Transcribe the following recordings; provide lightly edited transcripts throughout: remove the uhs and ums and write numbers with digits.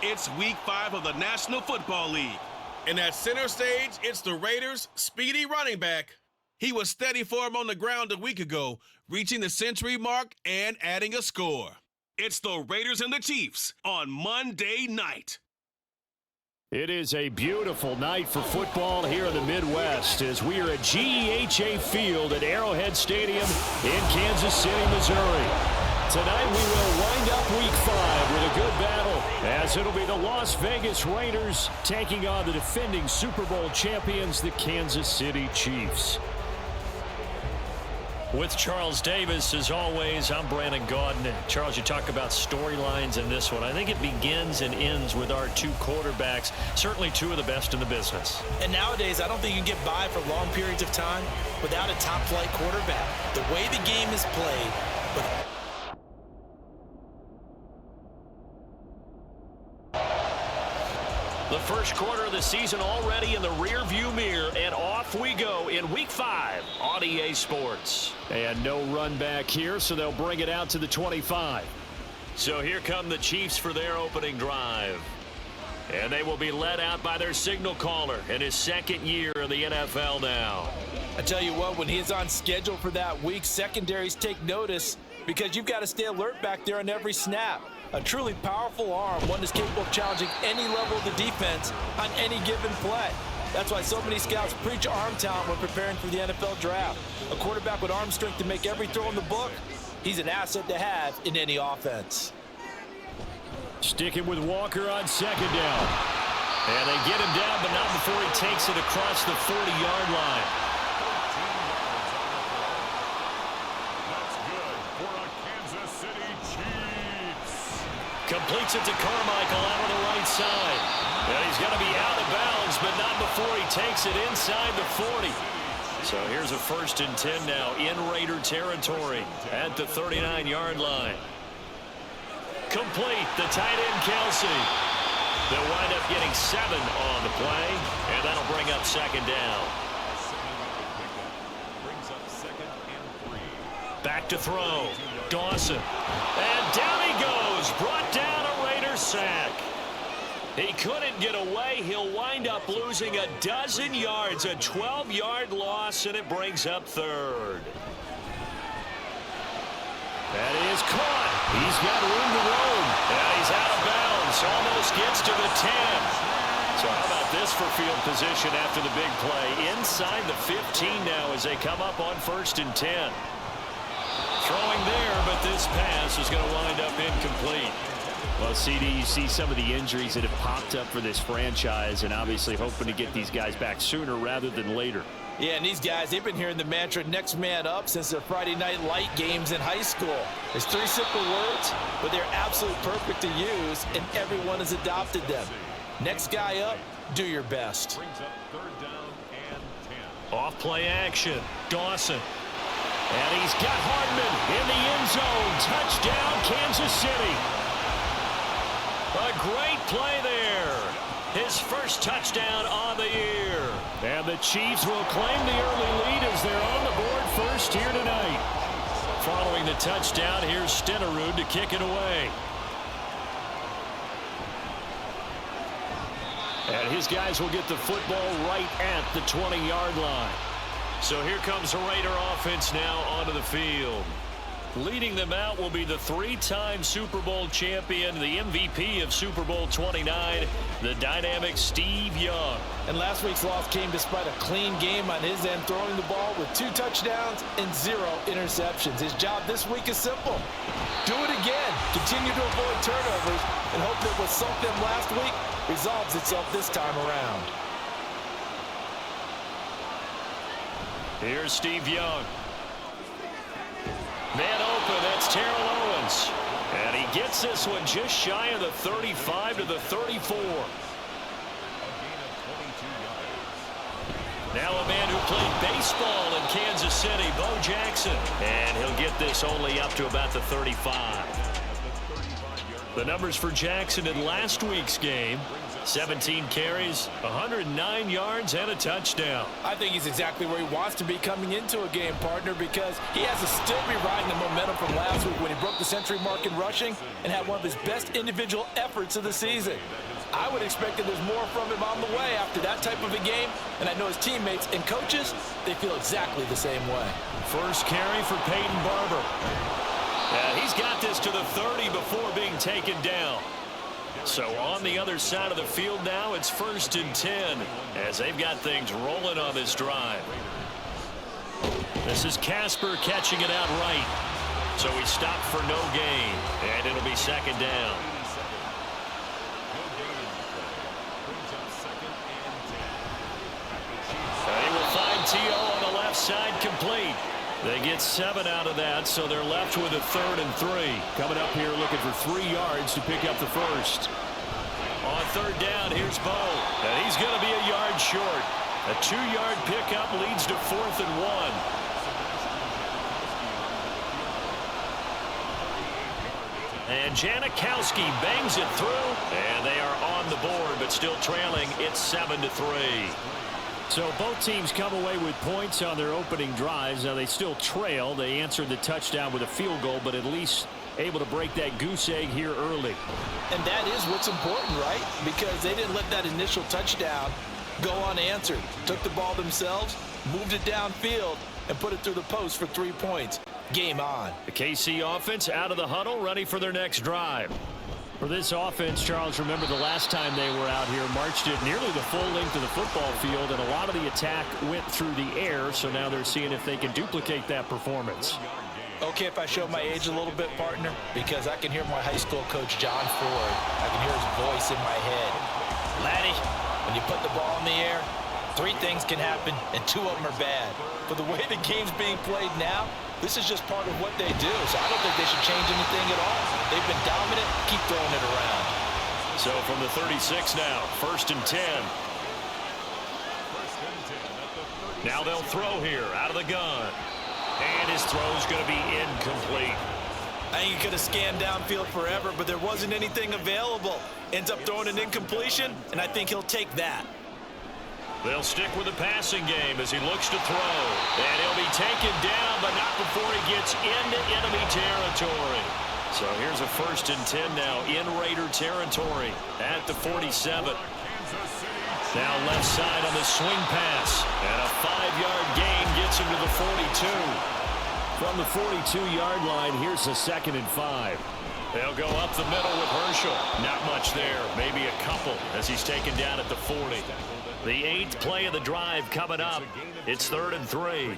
It's Week 5 of the National Football League. And at center stage, it's the Raiders' speedy running back. He was steady for him on the ground a week ago, reaching the century mark and adding a score. It's the Raiders and the Chiefs on Monday night. It is a beautiful night for football here in the Midwest as we are at GEHA Field at Arrowhead Stadium in Kansas City, Missouri. Tonight we will wind up Week 5 with a good battle as it'll be the Las Vegas Raiders taking on the defending Super Bowl champions, the Kansas City Chiefs. With Charles Davis, as always, I'm Brandon Gaudin. And Charles, you talk about storylines in this one. I think it begins and ends with our two quarterbacks, certainly two of the best in the business. And nowadays, I don't think you can get by for long periods of time without a top-flight quarterback. The way the game is played, the first quarter of the season already in the rear-view mirror, and off we go in Week 5 on EA Sports. And no run back here, so they'll bring it out to the 25. So here come the Chiefs for their opening drive. And they will be led out by their signal caller in his second year in the NFL now. I tell you what, when he's on schedule for that week, secondaries take notice because you've got to stay alert back there on every snap. A truly powerful arm, one that's capable of challenging any level of the defense on any given play. That's why so many scouts preach arm talent when preparing for the NFL draft. A quarterback with arm strength to make every throw in the book, he's an asset to have in any offense. Sticking with Walker on second down. And they get him down, but not before he takes it across the 40-yard line. Completes it to Carmichael out on the right side. And he's going to be out of bounds, but not before he takes it inside the 40. So here's a 1st and 10 now in Raider territory at the 39-yard line. Complete, the tight end Kelsey. They'll wind up getting 7 on the play, and that'll bring up second down. Back to throw. Dawson. And down he goes. Brought down a Raider sack. He couldn't get away. He'll wind up losing a dozen yards. A 12-yard loss, and it brings up third. That is caught. He's got room to roam. And he's out of bounds. Almost gets to the 10. So how about this for field position after the big play? Inside the 15 now as they come up on 1st and 10. Throwing there, but this pass is going to wind up incomplete. Well, CD, you see some of the injuries that have popped up for this franchise, and obviously hoping to get these guys back sooner rather than later. Yeah, and these guys, they've been hearing the mantra next man up since their Friday night light games in high school. It's 3 simple words, but they're absolutely perfect to use, and everyone has adopted them. Next guy up, do your best. Off play action, Dawson. And he's got Hardman in the end zone. Touchdown, Kansas City. A great play there. His first touchdown on the year. And the Chiefs will claim the early lead as they're on the board first here tonight. Following the touchdown, here's Stenerud to kick it away. And his guys will get the football right at the 20-yard line. So here comes the Raider offense now onto the field. Leading them out will be the 3-time Super Bowl champion, the MVP of Super Bowl 29, the dynamic Steve Young. And last week's loss came despite a clean game on his end, throwing the ball with 2 touchdowns and 0 interceptions. His job this week is simple. Do it again. Continue to avoid turnovers and hope that what sunk them last week resolves itself this time around. Here's Steve Young. Man open, that's Terrell Owens. And he gets this one just shy of the 35 to the 34. Now a man who played baseball in Kansas City, Bo Jackson. And he'll get this only up to about the 35. The numbers for Jackson in last week's game. 17 carries, 109 yards, and a touchdown. I think he's exactly where he wants to be coming into a game, partner, because he has to still be riding the momentum from last week when he broke the century mark in rushing and had one of his best individual efforts of the season. I would expect that there's more from him on the way after that type of a game, and I know his teammates and coaches, they feel exactly the same way. First carry for Peyton Barber. He's got this to the 30 before being taken down. So on the other side of the field now, it's 1st and 10 as they've got things rolling on this drive. This is Casper catching it out right. So he stopped for no gain, and it'll be 2nd down. He will find T.O. on the left side complete. They get 7 out of that, so they're left with a 3rd and 3. Coming up here looking for 3 yards to pick up the first. On 3rd down, here's Bo. And he's going to be a yard short. A 2-yard pickup leads to 4th and 1. And Janikowski bangs it through. And they are on the board, but still trailing. It's 7-3. So both teams come away with points on their opening drives. Now they still trail. They answered the touchdown with a field goal, but at least able to break that goose egg here early. And that is what's important, right? Because they didn't let that initial touchdown go unanswered. Took the ball themselves, moved it downfield, and put it through the post for 3 points. Game on. The KC offense out of the huddle, ready for their next drive. For this offense, Charles, remember the last time they were out here, marched it nearly the full length of the football field, and a lot of the attack went through the air, so now they're seeing if they can duplicate that performance. Okay, if I show my age a little bit, partner, because I can hear my high school coach, John Ford. I can hear his voice in my head. Laddie, when you put the ball in the air, 3 things can happen, and 2 of them are bad. But the way the game's being played now, this is just part of what they do, so I don't think they should change anything at all. They've been dominant. Keep throwing it around. So from the 36 now, 1st and 10. Now they'll throw here out of the gun. And his throw's going to be incomplete. I think he could have scanned downfield forever, but there wasn't anything available. Ends up throwing an incompletion, and I think he'll take that. They'll stick with the passing game as he looks to throw. And he'll be taken down, but not before he gets into enemy territory. So here's a 1st and 10 now in Raider territory at the 47. Now left side on the swing pass. And a 5-yard gain gets him to the 42. From the 42-yard line, here's the 2nd and 5. They'll go up the middle with Herschel. Not much there, maybe a couple as he's taken down at the 40. The 8th play of the drive coming up. It's 3rd and 3.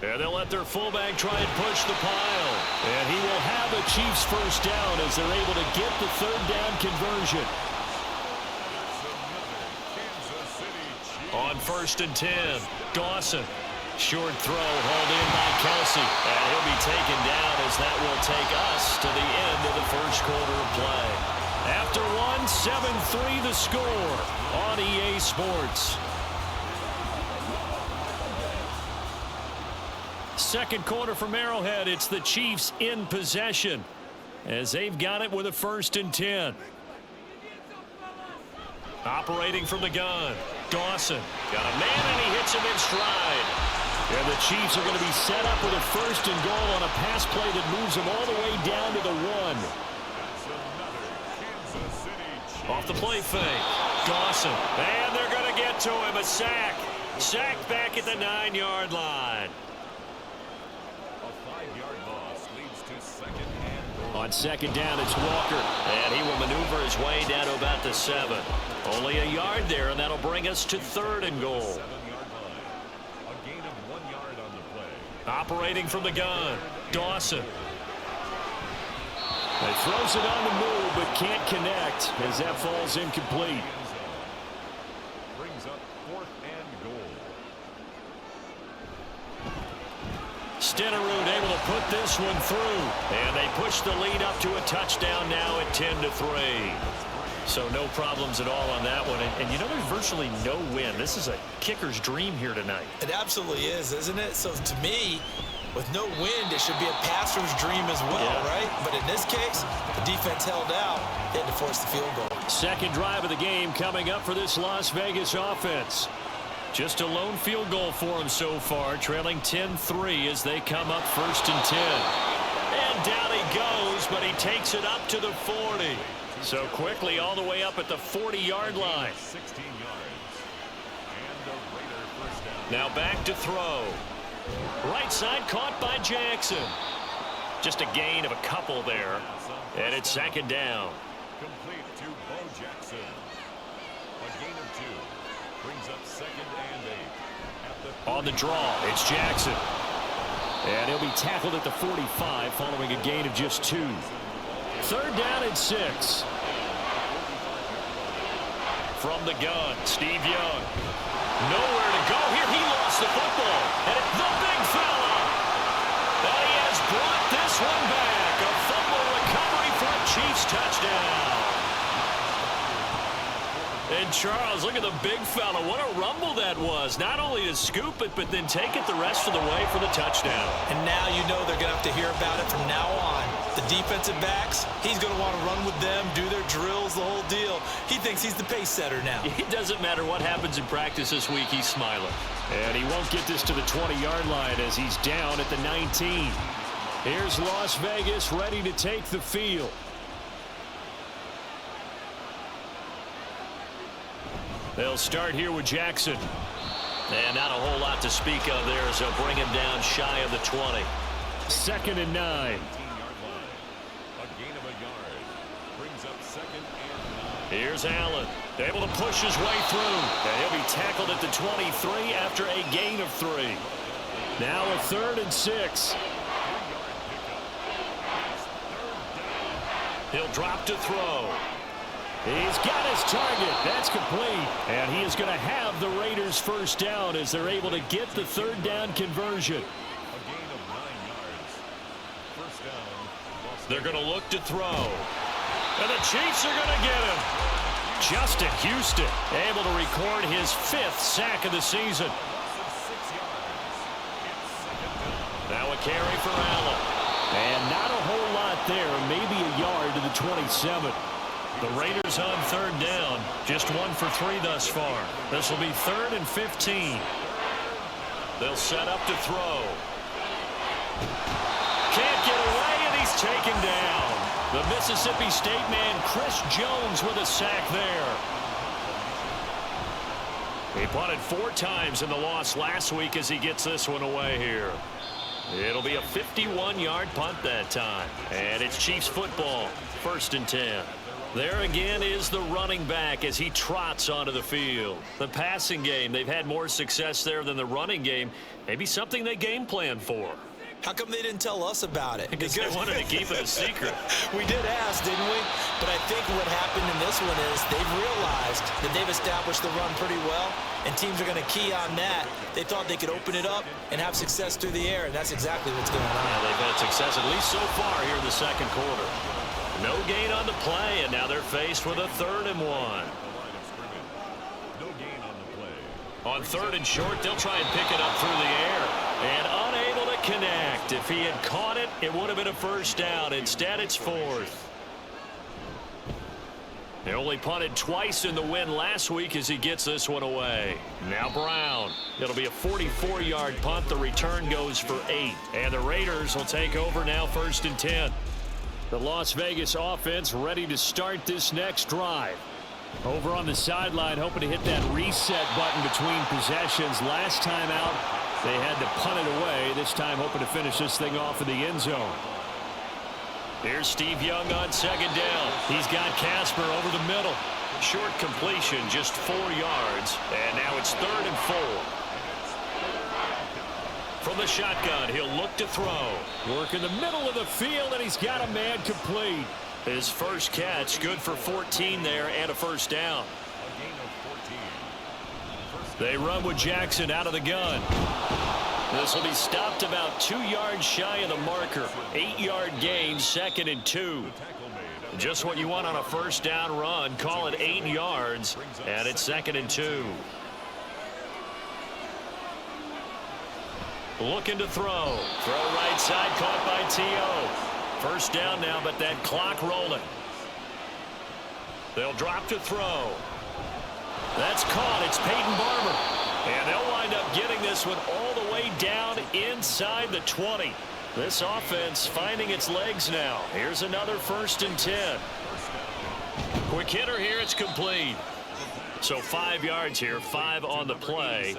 And they'll let their fullback try and push the pile. And he will have a Chiefs first down as they're able to get the 3rd down conversion. On 1st and 10, Dawson. Short throw hauled in by Kelsey. And he'll be taken down as that will take us to the end of the first quarter of play. After 1, 7-3 the score on EA Sports. Second quarter from Arrowhead. It's the Chiefs in possession as they've got it with a 1st and 10. Operating from the gun. Dawson got a man and he hits him in stride. And the Chiefs are going to be set up with a 1st and goal on a pass play that moves them all the way down to the 1. Off the play fake. Dawson. And they're going to get to him. A sack. Sacked back at the 9-yard line. On 2nd down, it's Walker. And he will maneuver his way down to about the 7. Only a yard there, and that'll bring us to 3rd and goal. Operating from the gun. Dawson. He throws it on the move, but can't connect as that falls incomplete. Brings up 4th and goal. Stenerud able to put this one through. And they push the lead up to a touchdown now at 10-3. So no problems at all on that one. And you know, there's virtually no win. This is a kicker's dream here tonight. It absolutely is, isn't it? So to me, With no wind, it should be a passer's dream as well, right? But in this case, the defense held out. They had to force the field goal. Second drive of the game coming up for this Las Vegas offense. Just a lone field goal for them so far, trailing 10-3 as they come up 1st and 10. And down he goes, but he takes it up to the 40. So quickly all the way up at the 40-yard line. 16 yards. And the Raider first down. Now back to throw. Right side caught by Jackson. Just a gain of a couple there. And it's 2nd down. Complete to Bo Jackson. A gain of 2. Brings up 2nd and 8. On the draw, it's Jackson. And he'll be tackled at the 45 following a gain of just 2. 3rd down and 6. From the gun, Steve Young. Nowhere to go here. He lost the football. And it's the big fella. And he has brought this one back. A fumble recovery for a Chiefs touchdown. And Charles, look at the big fella. What a rumble that was. Not only to scoop it, but then take it the rest of the way for the touchdown. And now you know they're going to have to hear about it from now on. The defensive backs, he's going to want to run with them, do their drills, the whole deal. He thinks he's the pace setter now. It doesn't matter what happens in practice this week, he's smiling. And he won't get this to the 20-yard line as he's down at the 19. Here's Las Vegas ready to take the field. They'll start here with Jackson. And not a whole lot to speak of there as they'll bring him down shy of the 20. 2nd and 9. 18-yard line. A gain of a yard. Brings up 2nd and 9. Here's Allen. Able to push his way through. And he'll be tackled at the 23 after a gain of 3. Now a 3rd and 6. He'll drop to throw. He's got his target. That's complete. And he is going to have the Raiders first down as they're able to get the 3rd down conversion. A gain of 9 yards. First down. They're going to look to throw. And the Chiefs are going to get him. Justin Houston able to record his 5th sack of the season. 6 yards. It's 2nd down. Now a carry for Allen. And not a whole lot there. Maybe a yard to the 27. The Raiders on 3rd down. Just 1 for 3 thus far. This will be 3rd and 15. They'll set up to throw. Can't get away, and he's taken down. The Mississippi State man, Chris Jones, with a sack there. He punted 4 times in the loss last week as he gets this one away here. It'll be a 51-yard punt that time. And it's Chiefs football. 1st and 10. There again is the running back as he trots onto the field. The passing game, they've had more success there than the running game. Maybe something they game plan for. How come they didn't tell us about it? Because they wanted to keep it a secret. We did ask, didn't we? But I think what happened in this one is they've realized that they've established the run pretty well, and teams are going to key on that. They thought they could open it up and have success through the air, and that's exactly what's going on. Yeah, they've had success, at least so far here in the 2nd quarter. No gain on the play, and now they're faced with a 3rd and 1. No gain on the play. On 3rd and short, they'll try and pick it up through the air. And unable to connect. If he had caught it, it would have been a first down. Instead, it's 4th. They only punted twice in the win last week as he gets this one away. Now Brown. It'll be a 44-yard punt. The return goes for 8. And the Raiders will take over now 1st and 10. The Las Vegas offense ready to start this next drive. Over on the sideline, hoping to hit that reset button between possessions. Last time out, they had to punt it away. This time hoping to finish this thing off in the end zone. Here's Steve Young on 2nd down. He's got Casper over the middle. Short completion, just 4 yards. And now it's 3rd and 4. From the shotgun, he'll look to throw. Work in the middle of the field, and he's got a man complete. His first catch, good for 14 there and a first down. A gain of 14. They run with Jackson out of the gun. This will be stopped about 2 yards shy of the marker. 8-yard gain, 2nd and 2. Just what you want on a first down run. Call it 8 yards, and it's 2nd and 2. Looking to throw. Throw right side, caught by T.O. First down now, but that clock rolling. They'll drop to throw. That's caught. It's Peyton Barber. And they'll wind up getting this one all the way down inside the 20. This offense finding its legs now. Here's another 1st and 10. Quick hitter here. It's complete. So 5 yards here, 5 on the play.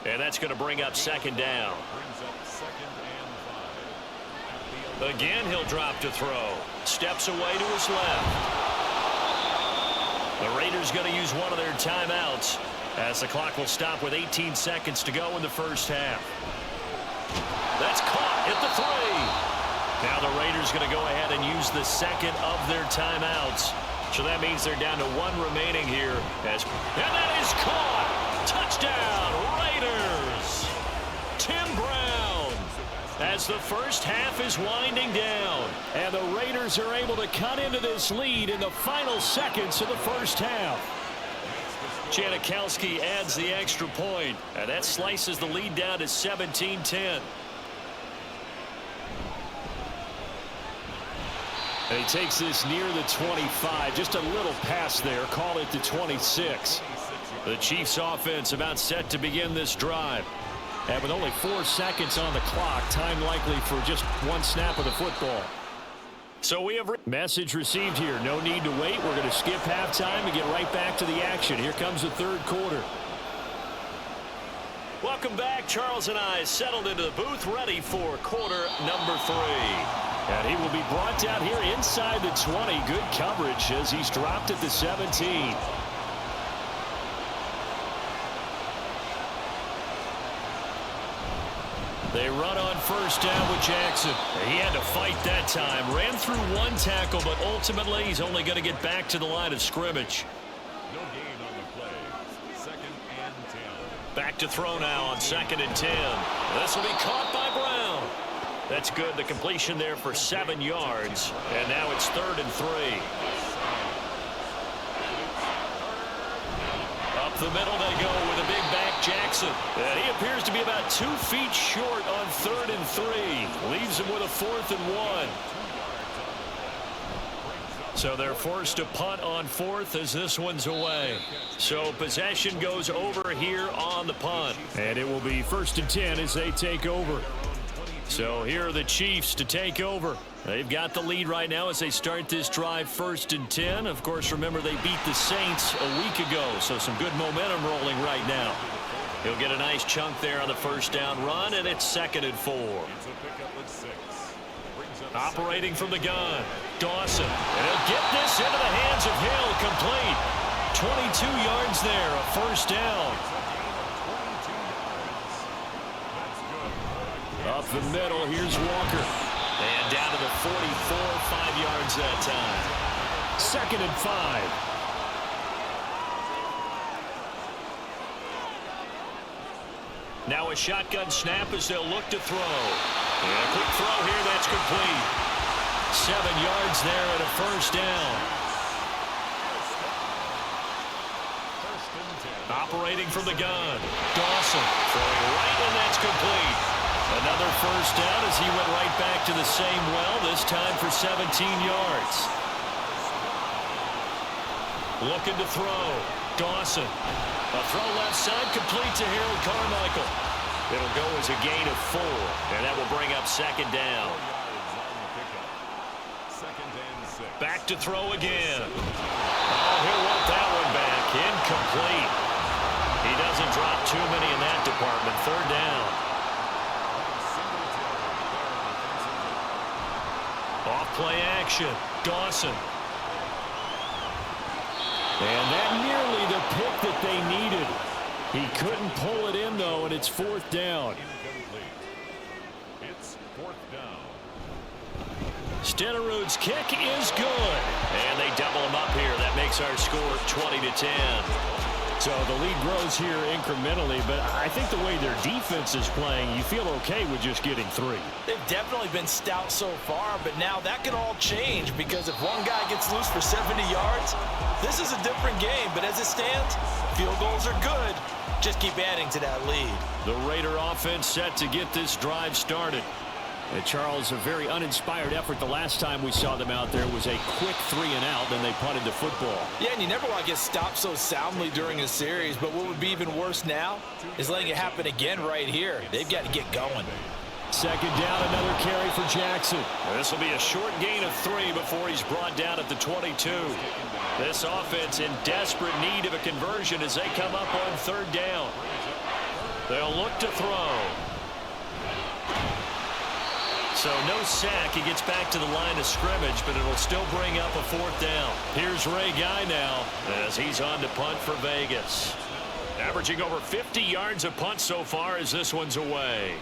And that's going to bring up 2nd down. Again, he'll drop to throw. Steps away to his left. The Raiders going to use one of their timeouts as the clock will stop with 18 seconds to go in the first half. That's caught at the 3. Now the Raiders going to go ahead and use the 2nd of their timeouts. So that means they're down to 1 remaining here. And that is caught. Touchdown, Raiders. Tim Brown. As the first half is winding down. And the Raiders are able to cut into this lead in the final seconds of the first half. Janikowski adds the extra point. And that slices the lead down to 17-10. And he takes this near the 25. Just a little pass there. Call it the 26. The Chiefs offense about set to begin this drive. And with only 4 seconds on the clock, time likely for just 1 snap of the football. So we have message received here. No need to wait. We're going to skip halftime and get right back to the action. Here comes the 3rd quarter. Welcome back. Charles and I settled into the booth ready for quarter number 3. And he will be brought down here inside the 20. Good coverage as he's dropped at the 17. They run on first down with Jackson. He had to fight that time. Ran through 1 tackle, but ultimately he's only going to get back to the line of scrimmage. No gain on the play. 2nd and 10. Back to throw now on 2nd and 10. This will be caught by Brown. That's good. The completion there for 7 yards. And now it's 3rd and 3. Up the middle they go with a big back Jackson. And he appears to be about 2 feet short on 3rd and 3. Leaves him with a 4th and 1. So they're forced to punt on 4th as this one's away. So possession goes over here on the punt. And it will be 1st and 10 as they take over. So here are the Chiefs to take over. They've got the lead right now as they start this drive 1st and 10. Of course, remember they beat the Saints a week ago, so some good momentum rolling right now. He'll get a nice chunk there on the first down run, and it's 2nd and 4. Operating from the gun, Dawson. And he'll get this into the hands of Hill, complete. 22 yards there, a first down. Up the middle, here's Walker. And down to the 44, 5 yards that time. 2nd and 5. Now a shotgun snap as they'll look to throw. And a quick throw here, that's complete. 7 yards there and a first down. Operating from the gun, Dawson throwing right, and that's complete. Another first down as he went right back to the same well, this time for 17 yards. Looking to throw. Dawson. A throw left side, complete to Harold Carmichael. It'll go as a gain of 4, and that will bring up 2nd down. Back to throw again. Oh, he'll want that one back. Incomplete. He doesn't drop too many in that department. 3rd down. Off play action. Dawson. And that nearly the pick that they needed. He couldn't pull it in, though, and it's 4th down. It's 4th down. Stenerud's kick is good. And they double him up here. That makes our score 20-10. So the lead grows here incrementally, but I think the way their defense is playing, you feel okay with just getting 3. They've definitely been stout so far, but now that can all change because if one guy gets loose for 70 yards, this is a different game. But as it stands, field goals are good. Just keep adding to that lead. The Raider offense set to get this drive started. And Charles, a very uninspired effort the last time we saw them out there was a quick 3-and-out, then they punted the football. Yeah, and you never want to get stopped so soundly during a series, but what would be even worse now is letting it happen again right here. They've got to get going. Second down, another carry for Jackson. This will be a short gain of 3 before he's brought down at the 22. This offense in desperate need of a conversion as they come up on 3rd down. They'll look to throw. So no sack. He gets back to the line of scrimmage, but it'll still bring up a 4th down. Here's Ray Guy now as he's on to punt for Vegas. Averaging over 50 yards a punt so far as this one's away.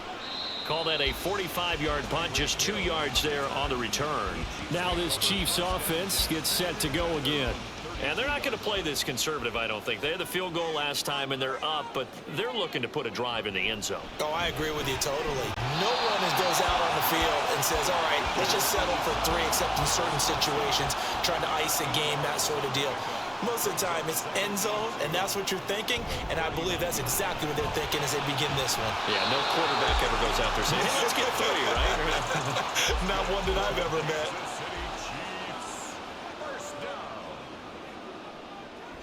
Call that a 45-yard punt, just 2 yards there on the return. Now this Chiefs offense gets set to go again. And they're not going to play this conservative, I don't think. They had the field goal last time, and they're up, but they're looking to put a drive in the end zone. Oh, I agree with you totally. No one goes out on the field and says, all right, let's just settle for 3, except in certain situations, trying to ice a game, that sort of deal. Most of the time, it's end zone, and that's what you're thinking, and I believe that's exactly what they're thinking as they begin this one. Yeah, no quarterback ever goes out there saying, hey, let's get 3, right? Not one that I've ever met.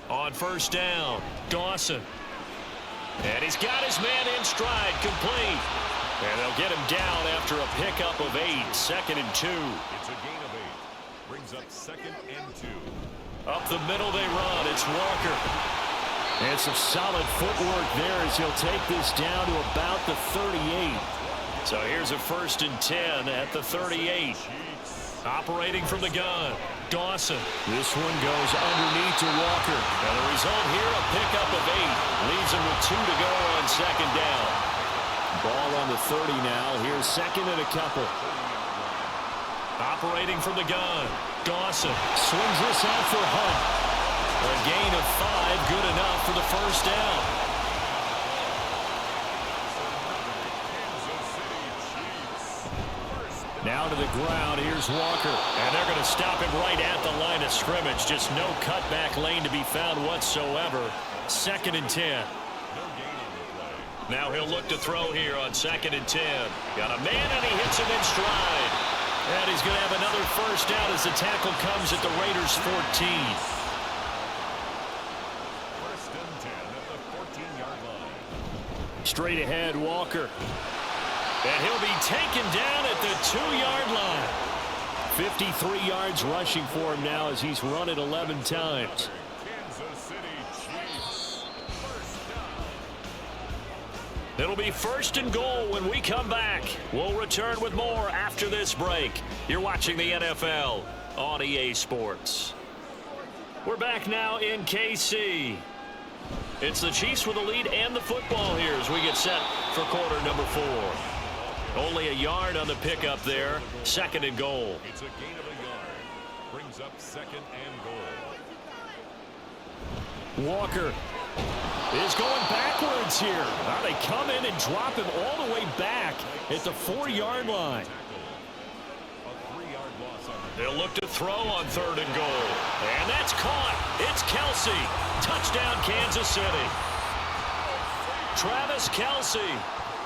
On 1st down, Dawson. And he's got his man in stride, complete. And they'll get him down after a pickup of 8, 2nd and 2. It's a gain of 8. Brings up 2nd and 2. Up the middle they run. It's Walker. And some solid footwork there as he'll take this down to about the 38. So here's a 1st and 10 at the 38. Operating from the gun, Dawson. This one goes underneath to Walker. And the result here, a pickup of 8. Leaves him with 2 to go on 2nd down. Ball on the 30 now. Here's 2nd and a couple. Operating from the gun, Dawson. Swings this out for Hunt. A gain of 5, good enough for the 1st down. Now to the ground. Here's Walker. And they're going to stop him right at the line of scrimmage. Just no cutback lane to be found whatsoever. 2nd and 10. Now he'll look to throw here on 2nd and 10. Got a man, and he hits him in stride. And he's going to have another 1st down as the tackle comes at the Raiders' 14. 1st and 10 at the 14-yard line. Straight ahead, Walker. And he'll be taken down at the 2-yard line. 53 yards rushing for him now as he's run it 11 times. Kansas City Chiefs. 1st down. It'll be 1st and goal when we come back. We'll return with more after this break. You're watching the NFL on EA Sports. We're back now in KC. It's the Chiefs with the lead and the football here as we get set for quarter number 4. Only a yard on the pickup there. 2nd and goal. It's a gain of a yard. Brings up 2nd and goal. Walker is going backwards here. Now they come in and drop him all the way back at the 4-yard line. A 3-yard loss on the They'll look to throw on 3rd and goal. And that's caught. It's Kelsey. Touchdown, Kansas City. Travis Kelsey,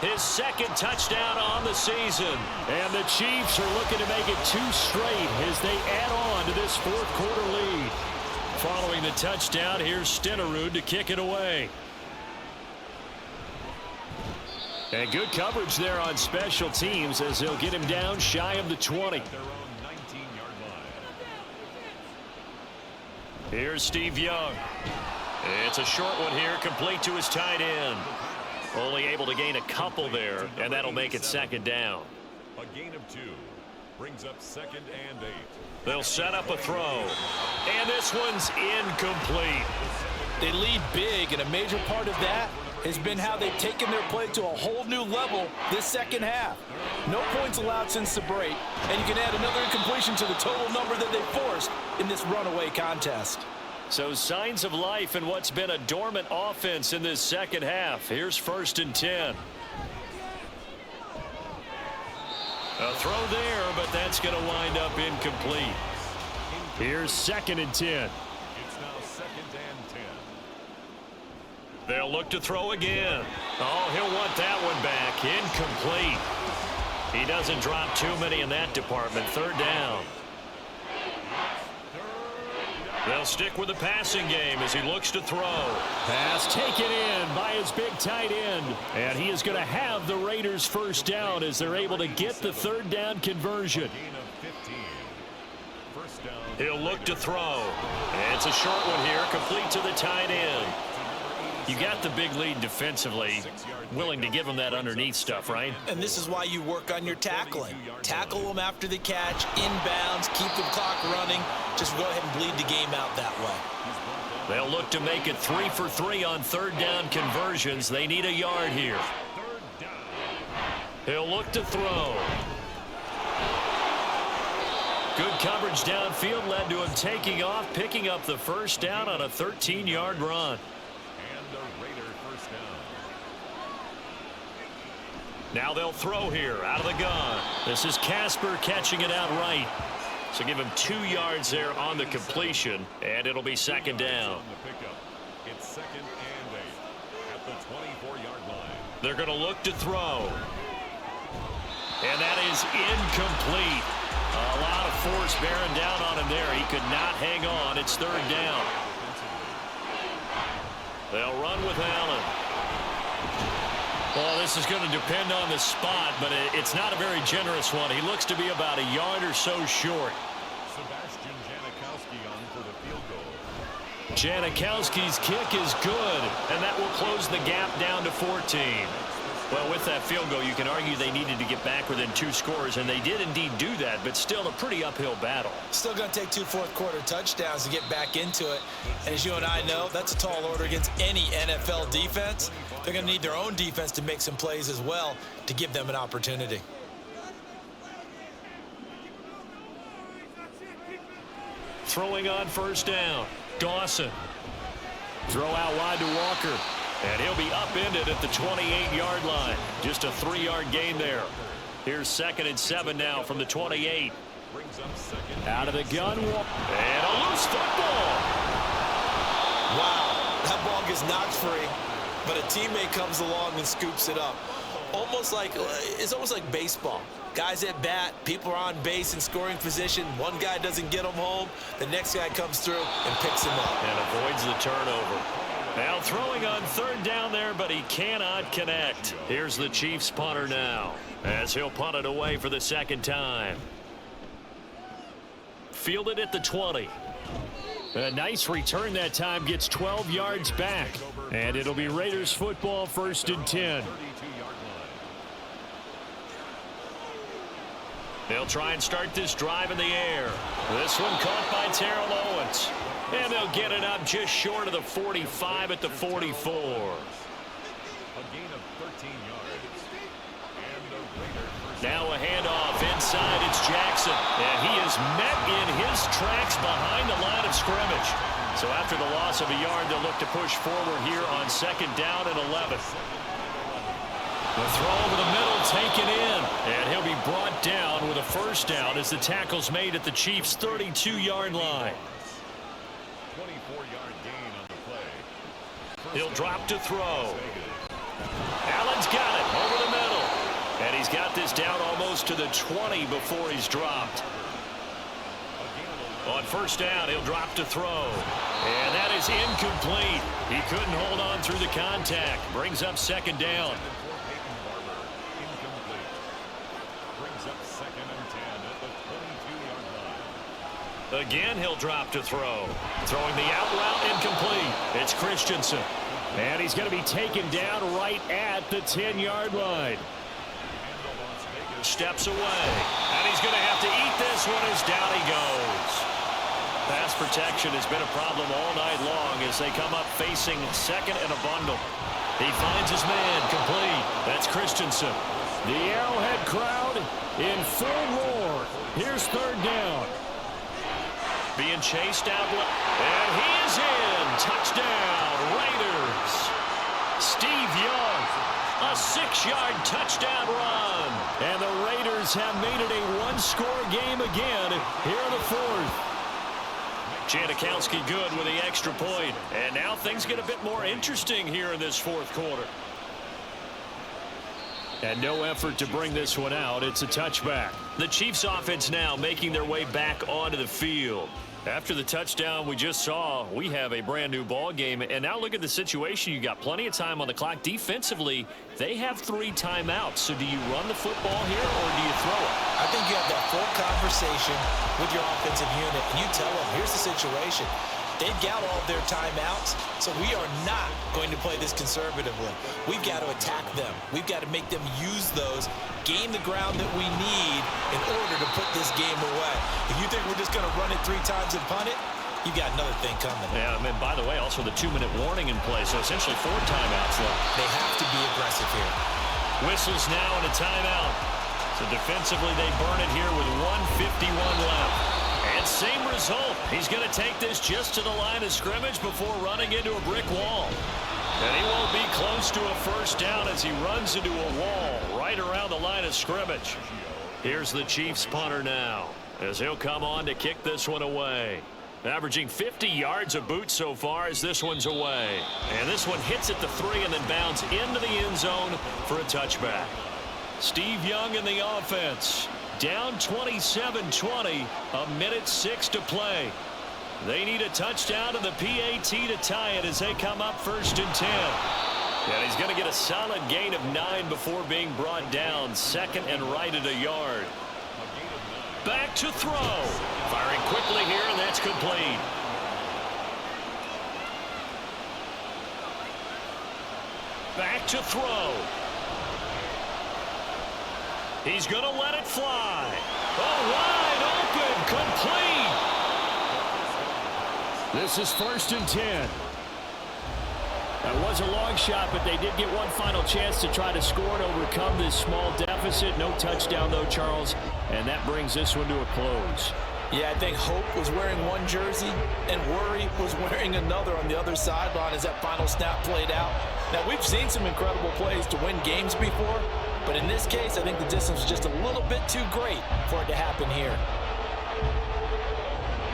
his 2nd touchdown on the season. And the Chiefs are looking to make it 2 straight as they add on to this 4th quarter lead. Following the touchdown, here's Stenerud to kick it away. And good coverage there on special teams as they'll get him down shy of the 20. their own 19-yard line. Here's Steve Young. It's a short one here, complete to his tight end. Only able to gain a couple there, and that'll make it 2nd down. A gain of 2. Brings up 2nd and 8. They'll set up a throw. And this one's incomplete. They lead big, and a major part of that has been how they've taken their play to a whole new level this 2nd half. No points allowed since the break, and you can add another incompletion to the total number that they forced in this runaway contest. So signs of life in what's been a dormant offense in this second half. Here's 1st and 10. A throw there, but that's going to wind up incomplete. Here's 2nd and 10. It's now 2nd and 10. They'll look to throw again. Oh, he'll want that one back. Incomplete. He doesn't drop too many in that department. 3rd down. They'll stick with the passing game as he looks to throw. Pass taken in by his big tight end. And he is going to have the Raiders 1st down as they're able to get the 3rd down conversion. Gain of 15. 1st down. He'll look to throw. And it's a short one here, complete to the tight end. You got the big lead defensively, willing to give him that underneath stuff, right? And this is why you work on your tackling. Tackle them after the catch, inbounds, keep the clock running. Just go ahead and bleed the game out that way. They'll look to make it 3 for 3 on 3rd down conversions. They need a yard here. He'll look to throw. Good coverage downfield led to him taking off, picking up the 1st down on a 13-yard run. Now they'll throw here out of the gun. This is Casper catching it out right. So give him 2 yards there on the completion, and it'll be 2nd down. It's 2nd and 8 at the 24-yard line. They're going to look to throw. And that is incomplete. A lot of force bearing down on him there. He could not hang on. It's 3rd down. They'll run with Allen. Well, this is going to depend on the spot, but it's not a very generous one. He looks to be about a yard or so short. Sebastian Janikowski on for the field goal. Janikowski's kick is good, and that will close the gap down to 14. Well, with that field goal, you can argue they needed to get back within 2 scores, and they did indeed do that, but still a pretty uphill battle. Still going to take 2 fourth-quarter touchdowns to get back into it. And as you and I know, that's a tall order against any NFL defense. They're going to need their own defense to make some plays as well to give them an opportunity. Throwing on 1st down. Dawson. Throw out wide to Walker. And he'll be upended at the 28-yard line. Just a 3-yard gain there. Here's 2nd and 7 now from the 28. Out of the gun. And a loose football. Wow, that ball gets knocked free, but a teammate comes along and scoops it up. It's almost like baseball. Guys at bat, people are on base in scoring position. One guy doesn't get them home. The next guy comes through and picks him up. And avoids the turnover. Now throwing on 3rd down there, but he cannot connect. Here's the Chiefs punter now, as he'll punt it away for the 2nd time. Fielded at the 20. A nice return that time, gets 12 yards back. And it'll be Raiders football, 1st and 10. They'll try and start this drive in the air. This one caught by Terrell Owens. And they'll get it up just short of the 45 at the 44. A gain of 13 yards. And the Raiders. Now a handoff inside. It's Jackson. And he is met in his tracks behind the line of scrimmage. So after the loss of a yard, they'll look to push forward here on 2nd down and 11. The throw over the middle taken in. And he'll be brought down with a 1st down as the tackle's made at the Chiefs' 32-yard line. 24-yard gain on the play. He'll drop to throw. Allen's got it over the middle. And he's got this down almost to the 20 before he's dropped. On 1st down, he'll drop to throw. And that is incomplete. He couldn't hold on through the contact. Brings up 2nd down. Again, he'll drop to throw. Throwing the out route incomplete. It's Christensen. And he's going to be taken down right at the 10-yard line. Steps away. And he's going to have to eat this one as down he goes. Pass protection has been a problem all night long as they come up facing 2nd and a bundle. He finds his man complete. That's Christensen. The Arrowhead crowd in full roar. Here's 3rd down. Being chased out. And he is in. Touchdown, Raiders. Steve Young, a 6-yard touchdown run. And the Raiders have made it a one-score game again here in the fourth. Janikowski good with the extra point. And now things get a bit more interesting here in this fourth quarter. And no effort to bring this one out. It's a touchback. The Chiefs offense now making their way back onto the field. After the touchdown we just saw, we have a brand new ball game. And now look at the situation. You got plenty of time on the clock. Defensively, they have 3 timeouts. So do you run the football here or do you throw it? I think you have that full conversation with your offensive unit, and you tell them, here's the situation. They've got all of their timeouts, so we are not going to play this conservatively. We've got to attack them. We've got to make them use those, gain the ground that we need in order to put this game away. If you think we're just going to run it 3 times and punt it, you've got another thing coming. Yeah, and by the way, also the 2-minute warning in play, so essentially 4 timeouts left. They have to be aggressive here. Whistles now and a timeout. So defensively, they burn it here with 1:51 left. And same result. He's going to take this just to the line of scrimmage before running into a brick wall. And he won't be close to a first down as he runs into a wall right around the line of scrimmage. Here's the Chiefs punter now as he'll come on to kick this one away. Averaging 50 yards a boot so far as this one's away. And this one hits at the 3 and then bounds into the end zone for a touchback. Steve Young in the offense. Down 27-20, 1:06 to play. They need a touchdown and the PAT to tie it as they come up 1st and 10. And he's going to get a solid gain of 9 before being brought down. 2nd and right at a yard. Back to throw. Firing quickly here, and that's complete. Back to throw. He's going to let it fly. Oh, wide open, complete. This is 1st and 10. That was a long shot, but they did get one final chance to try to score and overcome this small deficit. No touchdown, though, Charles, and that brings this one to a close. Yeah, I think Hope was wearing one jersey and Worry was wearing another on the other sideline as that final snap played out. Now, we've seen some incredible plays to win games before, but in this case, I think the distance was just a little bit too great for it to happen here.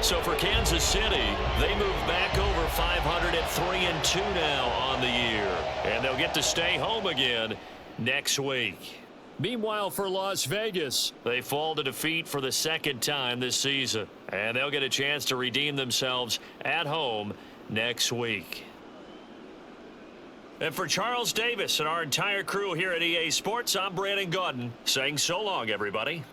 So for Kansas City, they move back over 500 at 3-2 now on the year. And they'll get to stay home again next week. Meanwhile, for Las Vegas, they fall to defeat for the 2nd time this season. And they'll get a chance to redeem themselves at home next week. And for Charles Davis and our entire crew here at EA Sports, I'm Brandon Gaudin saying so long, everybody.